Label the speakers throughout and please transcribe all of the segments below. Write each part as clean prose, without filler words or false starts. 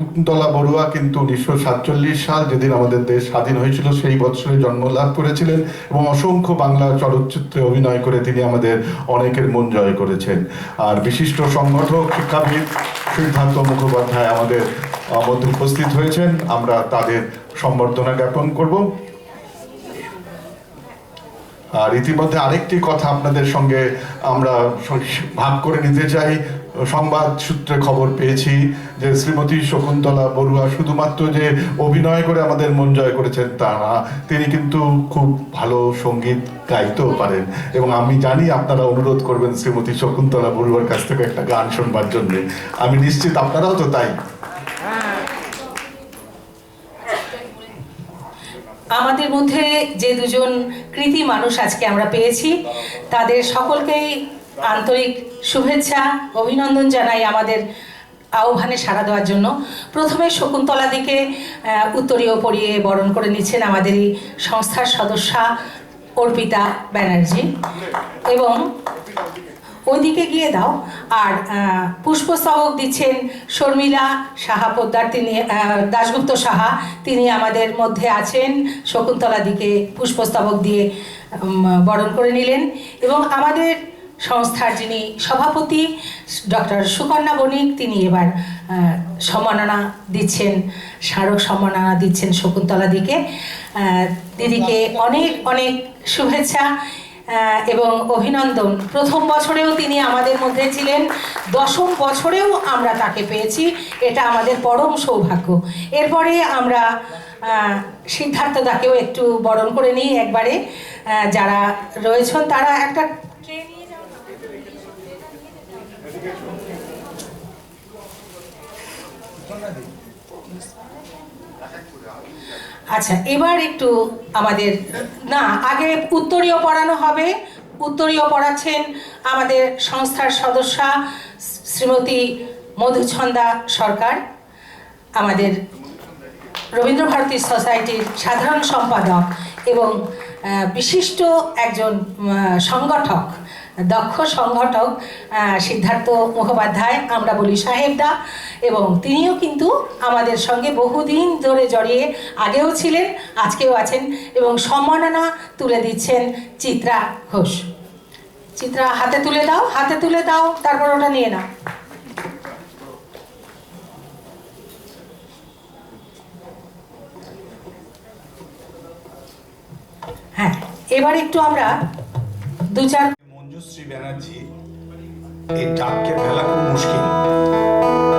Speaker 1: শকুন্তলা বড়ুয়া কিন্তু 1947 সাল, যেদিন আমাদের দেশ স্বাধীন হয়েছিল, সেই বছরে জন্ম লাভ করেছিলেন এবং অসংখ্য বাংলা চলচ্চিত্রে অভিনয় করে তিনি আমাদের অনেকের মন জয় করেছেন। আর বিশিষ্ট সংগঠক শিক্ষাবিদ সিদ্ধার্থ মুখোপাধ্যায় আমাদের মধ্যে উপস্থিত হয়েছেন, আমরা তাদের সম্বর্ধনা জ্ঞাপন করব। আর ইতিমধ্যে আরেকটি কথা আপনাদের সঙ্গে আমরা ভাগ করে নিতে চাই। সংবাদ সূত্রে খবর পেয়েছি যে শ্রীমতী শকুন্তলা বড়ুয়া শুধুমাত্র যে অভিনয় করে আমাদের মন জয় করেছেন তা না, তিনি কিন্তু খুব ভালো সঙ্গীত গাইতেও পারেন এবং আমি জানি আপনারা অনুরোধ করবেন শ্রীমতী শকুন্তলা বড়ুয়ার কাছ থেকে একটা গান শুনবার জন্য। আমি নিশ্চিত আপনারাও তো তাই।
Speaker 2: আমাদের মধ্যে যে দুজন কৃতি মানুষ আজকে আমরা পেয়েছি, তাদের সকলকেই আন্তরিক শুভেচ্ছা অভিনন্দন জানাই আমাদের আহ্বানে সাড়া দেওয়ার জন্য। প্রথমে শকুন্তলা দিকে উত্তরীয় পরিয়ে বরণ করে নিচ্ছেন আমাদেরই সংস্থার সদস্যা অর্পিতা ব্যানার্জি, এবং ওইদিকে গিয়ে দাও। আর পুষ্পস্তবক দিচ্ছেন শর্মিলা সাহা পোদ্দার, তিনি দাশগুপ্ত সাহা, তিনি আমাদের মধ্যে আছেন। শকুন্তলা দিকে পুষ্পস্তবক দিয়ে বরণ করে নিলেন। এবং আমাদের সংস্থার যিনি সভাপতি ডক্টর সুকন্যা বণিক, তিনি এবার সম্মাননা দিচ্ছেন, স্মারক সম্মাননা দিচ্ছেন শকুন্তলা দিকে। দিদিকে অনেক অনেক শুভেচ্ছা এবং অভিনন্দন। প্রথম বছরেও তিনি আমাদের মধ্যে ছিলেন, দশম বছরেও আমরা তাকে পেয়েছি, এটা আমাদের পরম সৌভাগ্য। এরপরে আমরা সিদ্ধার্থদাকেও একটু বরণ করে নিই একবারে। যারা রয়েছেন তারা একটা আচ্ছা, এবার একটু আমাদের আগে উত্তরীয় পড়ানো হবে। উত্তরীয় পড়াচ্ছেন আমাদের সংস্থার সদস্যা শ্রীমতী মধুছন্দা সরকার, আমাদের রবীন্দ্রভারতী সোসাইটির সাধারণ সম্পাদক এবং বিশিষ্ট একজন সংগঠক, দক্ষ সংগঠক সিদ্ধার্থ মুখোপাধ্যায়, আমরা বলি সাহেবদা, এবং তিনিও কিন্তু আমাদের সঙ্গে বহুদিন ধরে জড়িয়ে আগেও ছিলেন, আজকেও আছেন। এবং সম্মাননা তুলে দিচ্ছেন চিত্রা ঘোষ। চিত্রা, হাতে তুলে দাও, হাতে তুলে দাও, তারপর ওটা নিয়ে নাও। হ্যাঁ, এবার একটু আমরা দু চার
Speaker 3: মঞ্জুশ্রী ব্যানার্জি, এই ডাককে ফেলা খুব মুশকিল।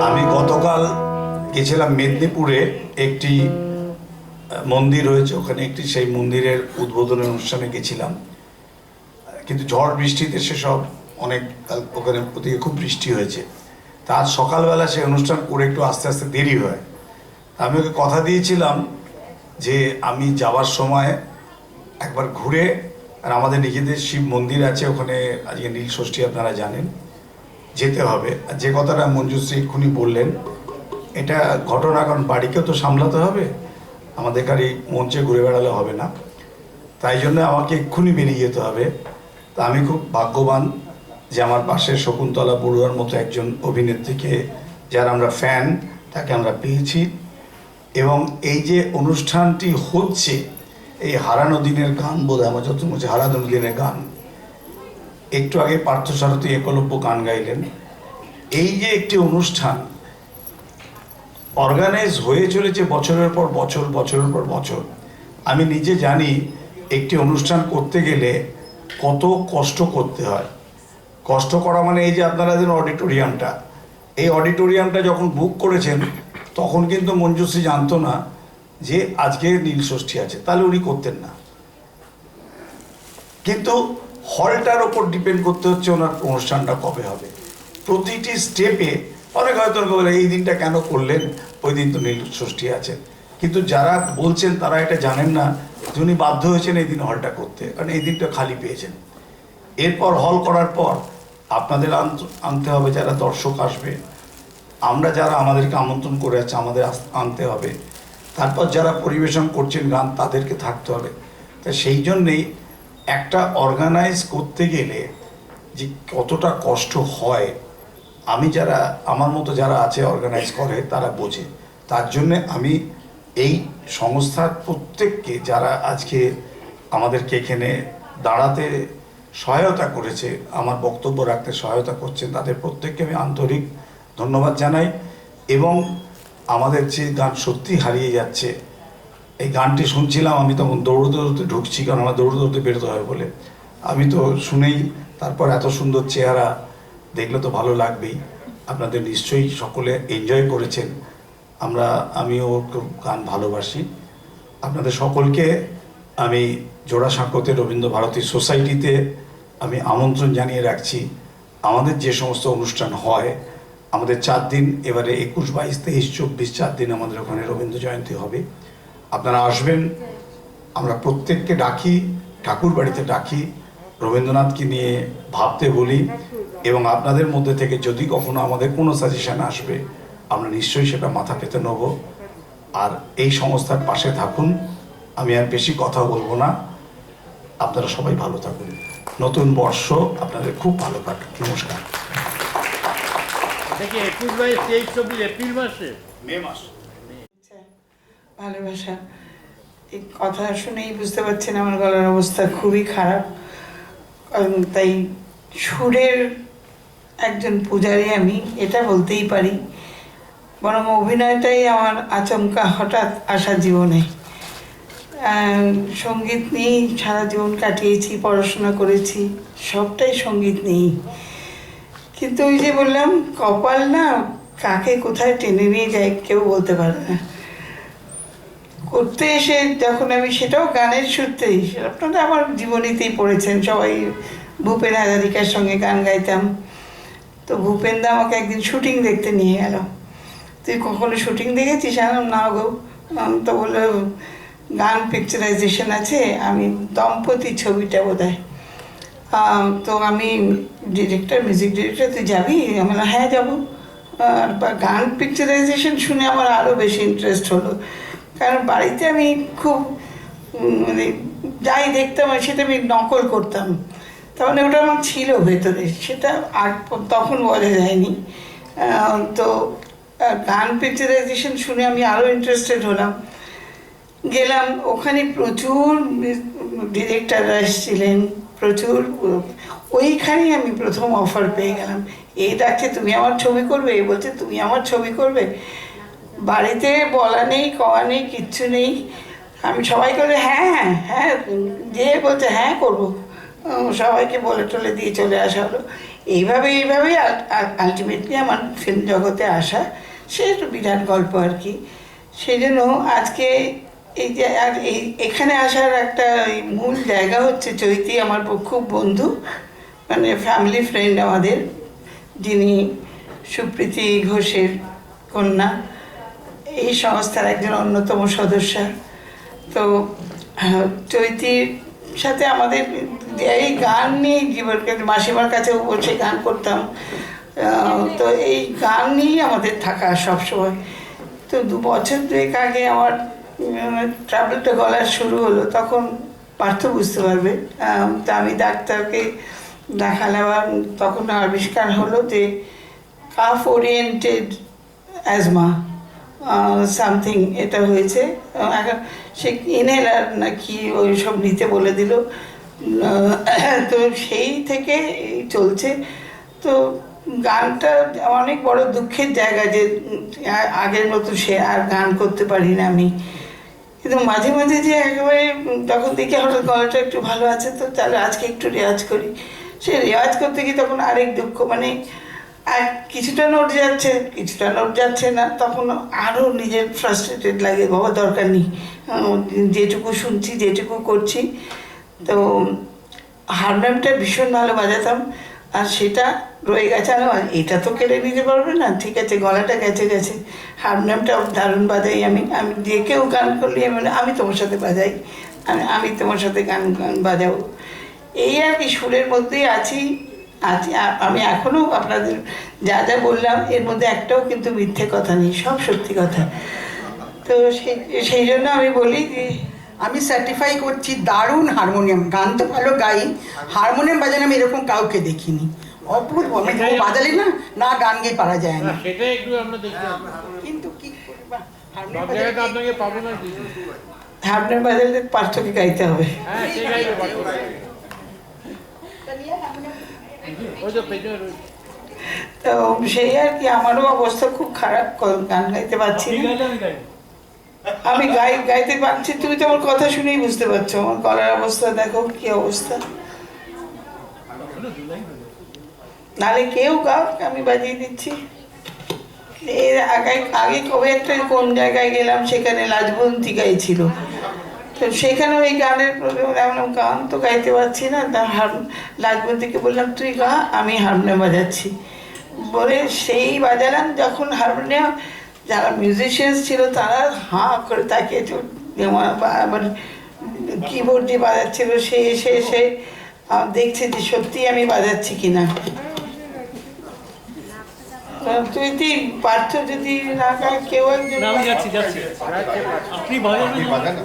Speaker 3: আমি গতকাল গেছিলাম মেদিনীপুরে, একটি মন্দির রয়েছে ওখানে, একটি সেই মন্দিরের উদ্বোধনের অনুষ্ঠানে গেছিলাম, কিন্তু ঝড় বৃষ্টিতে সেসব অনেক ওখানে ওদিকে খুব বৃষ্টি হয়েছে। তা আজ সকালবেলা সেই অনুষ্ঠান করে একটু আস্তে আস্তে দেরি হয়। আমি ওকে কথা দিয়েছিলাম যে আমি যাওয়ার সময় একবার ঘুরে, আর আমাদের নিজেদের শিব মন্দির আছে ওখানে, আজকে নীল ষষ্ঠী আপনারা জানেন, যেতে হবে। আর যে কথাটা মঞ্জুশ্রী এক্ষুনি বললেন, এটা ঘটনা, কারণ বাড়িকেও তো সামলাতে হবে, আমাদের খালি মঞ্চে ঘুরে বেড়ালে হবে না, তাই জন্য আমাকে এক্ষুনি বেরিয়ে যেতে হবে। তা আমি খুব ভাগ্যবান যে আমার পাশে শকুন্তলা বড়ুয়ার মতো একজন অভিনেত্রীকে, যার আমরা ফ্যান, তাকে আমরা পেয়েছি। এবং এই যে অনুষ্ঠানটি হচ্ছে, এই হারানো দিনের গান, বোধ হয় আমার যত মনে হারানো দিনের গান, একটু আগে পার্থসারথী একলব্য গান গাইলেন। এই যে একটি অনুষ্ঠান অর্গানাইজ হয়ে চলেছে বছরের পর বছর, বছরের পর বছর, আমি নিজে জানি একটি অনুষ্ঠান করতে গেলে কত কষ্ট করতে হয়। কষ্ট করা মানে এই যে আপনারা যেন অডিটোরিয়ামটা, এই অডিটোরিয়ামটা যখন বুক করেছেন তখন কিন্তু মঞ্জুশ্রী জানতো না যে আজকে নীল ষষ্ঠী আছে, তাহলে উনি করতেন না। কিন্তু হলটার ওপর ডিপেন্ড করতে হচ্ছে ওনার অনুষ্ঠানটা কবে হবে। প্রতিটি স্টেপে অনেক হয়তো বলে এই দিনটা কেন করলেন, ওই দিন তো নীল ষষ্ঠী আছে, কিন্তু যারা বলছেন তারা এটা জানেন না যে উনি বাধ্য হয়েছেন এই দিন হলটা করতে, কারণ এই দিনটা খালি পেয়েছেন। এরপর হল করার পর আপনাদের আনতে হবে যারা দর্শক আসবে, আমরা যারা আমাদেরকে আমন্ত্রণ করে আছে আমাদের আনতে হবে, তারপর যারা পরিবেশন করছেন গান তাদেরকে থাকতে হবে। তা সেই জন্যেই একটা অর্গানাইজ করতে গেলে যে কতটা কষ্ট হয়, আমি যারা আমার মতো যারা আছে অর্গানাইজ করে তারা বোঝে। তার জন্যে আমি এই সংস্থার প্রত্যেককে, যারা আজকে আমাদেরকে এখানে দাঁড়াতে সহায়তা করেছে, আমার বক্তব্য রাখতে সহায়তা করছেন, তাদের প্রত্যেককে আমি আন্তরিক ধন্যবাদ জানাই। এবং আমাদের যে গান সত্যি হারিয়ে যাচ্ছে, এই গানটি শুনছিলাম, আমি তখন দৌড়তে দৌড়তে ঢুকছি, কারণ আমার দৌড়তে দৌড়তে বেরোতে হয় বলে। আমি তো শুনেই, তারপর এত সুন্দর চেহারা দেখলে তো ভালো লাগবেই। আপনাদের নিশ্চয়ই সকলে এনজয় করেছেন। আমিও খুব গান ভালোবাসি। আপনাদের সকলকে আমি জোড়াসাঁকোতে রবীন্দ্র ভারতী সোসাইটিতে আমি আমন্ত্রণ জানিয়ে রাখছি। আমাদের যে সমস্ত অনুষ্ঠান হয়, আমাদের 4 দিন, এবারে 21, 22, 23, 24 4 দিন আমাদের ওখানে রবীন্দ্র জয়ন্তী হবে। আপনারা আসবেন। আমরা প্রত্যেককে ডাকি, ঠাকুর বাড়িতে ডাকি, রবীন্দ্রনাথকে নিয়ে ভাবতে বলি, এবং আপনাদের মধ্যে থেকে যদি কখনো আমাদের কোনো সাজেশন আসবে, আমরা নিশ্চয়ই সেটা মাথা পেতে নেব। আর এই সংস্থার পাশে থাকুন। আমি আর বেশি কথা বলবো না। আপনারা সবাই ভালো থাকুন। নতুন বর্ষ আপনাদের খুব ভালো কাটুক। নমস্কার।
Speaker 4: দেখি 21, 22, 23, 24 এপ্রিল মাসে,
Speaker 3: মে মাস।
Speaker 5: ভালোবাসা, এই কথা শুনেই বুঝতে পারছেন আমার গলার অবস্থা খুবই খারাপ। তাই সুরের একজন পূজারী আমি, এটা বলতেই পারি। বরং অভিনয়টাই আমার আচমকা হঠাৎ আসা জীবনে। সঙ্গীত নিয়েই সারা জীবন কাটিয়েছি, পড়াশোনা করেছি, সবটাই সঙ্গীত নিয়েই। কিন্তু ওই যে বললাম, কপাল না কাকে কোথায় টেনে নিয়ে যায় কেউ বলতে পারে না। করতে এসে যখন আমি, সেটাও গানের সূত্রেই, আপনারা আমার জীবনীতেই পড়েছেন সবাই, ভূপেন হাজারিকার সঙ্গে গান গাইতাম। তো ভূপেনদা আমাকে একদিন শুটিং দেখতে নিয়ে গেল। তুই কখনো শুটিং দেখেছিস? আনলাম না গো। তো বললো গান পিকচারাইজেশন আছে, আমি দম্পতি ছবিটা বোধহয়। তো আমি ডিরেক্টর, মিউজিক ডিরেক্টর, তুই যাবি? আমি বললাম হ্যাঁ যাবো। আর গান পিকচারাইজেশন শুনে আমার আরও বেশি ইন্টারেস্ট হলো, কারণ বাড়িতে আমি খুব মানে যাই দেখতাম সেটা আমি নকল করতাম। তার মানে ওটা আমার ছিল ভেতরে, সেটা আর তখন বোঝা যায়নি। তো গান পিকচারাইজেশন শুনে আমি আরও ইন্টারেস্টেড হলাম। গেলাম, ওখানে প্রচুর ডিরেক্টররা এসেছিলেন, প্রচুর। ওইখানেই আমি প্রথম অফার পেয়ে গেলাম। এই ডাকছে তুমি আমার ছবি করবে, এই বলছে তুমি আমার ছবি করবে। বাড়িতে বলা নেই, কওয়া নেই, কিচ্ছু নেই। আমি সবাইকে বলে হ্যাঁ হ্যাঁ হ্যাঁ, যে বলছে হ্যাঁ করবো, সবাইকে বলে টলে দিয়ে চলে আসা হলো। এইভাবেই আলটিমেটলি আমার ফিল্ম জগতে আসা, সে একটু বিরাট গল্প আর কি। সেই জন্য আজকে এই যে আর এখানে আসার একটা মূল জায়গা হচ্ছে চৈতি আমার খুব বন্ধু, মানে ফ্যামিলি ফ্রেন্ড আমাদের, যিনি সুপ্রীতি ঘোষের কন্যা, এই সংস্থার একজন অন্যতম সদস্য। তো চৈতির সাথে আমাদের এই গান নিয়ে জীবনকে, মাসিমার কাছেও বসে গান করতাম। তো এই গান নিয়েই আমাদের থাকা সবসময়। তো 2 বছর 2 আগে আমার ট্রাভেলটা গলার শুরু হলো, তখন পার্থ বুঝতে পারবে। তা আমি ডাক্তারকে দেখালাম, তখন আবিষ্কার হলো যে কাফ ওরিয়েন্টেড অ্যাজমা সামথিং এটা হয়েছে। এখন সে ইনহেলার নাকি ওই সব নিতে বলে দিল। তো সেই থেকে চলছে। তো গানটা অনেক বড় দুঃখের জায়গা যে আগের মতো সে আর গান করতে পারি না আমি। কিন্তু মাঝে মাঝে যে একেবারে তখন দেখি হঠাৎ গলাটা একটু ভালো আছে, তো তাহলে আজকে একটু রেওয়াজ করি। সে রেওয়াজ করতে গিয়ে তখন আরেক দুঃখ, মানে আর কিছুটা নোট যাচ্ছে, কিছুটা নোট যাচ্ছে না, তখন আরও নিজের ফ্রাস্ট্রেটেড লাগে, বাবা দরকার নেই, যেটুকু শুনছি যেটুকু করছি। তো হারমোনিয়ামটা ভীষণ ভালো বাজাতাম, আর সেটা রয়ে গেছে। আর এটা তো কেড়ে নিতে পারবে না, ঠিক আছে গলাটা গেছে গেছে, হারমোনিয়ামটা দারুণ বাজাই আমি। যে কেউ গান করলে আমি তোমার সাথে বাজাই, আমি তোমার সাথে গান বাজাবো, এই আর কি সুরের মধ্যেই আছি। আমি এখনও আপনাদের যা যা বললাম এর মধ্যে একটাও কিন্তু মিথ্যে কথা নেই, সব সত্যি কথা। তো সেই জন্য আমি বলি যে
Speaker 6: আমি সার্টিফাই করছি দারুণ হারমোনিয়াম, গান তো ভালো গাই, হারমোনিয়াম বাজানো আমি এরকম কাউকে দেখিনি। অপূর্ব, বাজালে না না গান গেয়ে পারা যায় না।
Speaker 4: সেটাই একটু আমরা দেখি।
Speaker 6: কিন্তু কি করবা,
Speaker 4: সব জায়গায় তো আপনাকে পাবো না কি?
Speaker 5: হারমোনিয়াম বাজালে পার্থকে গাইতে হবে।
Speaker 4: হ্যাঁ, সে গাইবে পারবো। ওই তো পেছনে রয়েছে।
Speaker 5: তো সেই আর কি, আমারও অবস্থা খুব খারাপ, গান গাইতে পারছি না। আমি গাইতে পারছি, তুমি তো আমার কথা শুনেই বুঝতে পারছো আমার গলার অবস্থা, দেখো কি অবস্থা। নালে কেউ গাও, আমি বাজিয়ে দিচ্ছি। এর আগে কবে একটা কোন জায়গায় গেলাম, সেখানে লাজবন্তী গাইছিল, তো সেখানে ওই গানের প্রোগ্রাম, গান তো গাইতে পারছি না, লাজবন্তীকে বললাম তুই গা, আমি হারমোনিয়াম বাজাচ্ছি বলে সেই বাজালাম। যখন হারমোনিয়াম, যারা মিউজিশিয়ানস ছিল তারা হাঁ করে তাকিয়েছে, আবার কিবোর্ড যে বাজাচ্ছিল সে এসে দেখছে যে সত্যি আমি বাজাচ্ছি কিনা। তুই পার্থ যদি না গায়, কেউ একজন
Speaker 4: আপনি বাজান।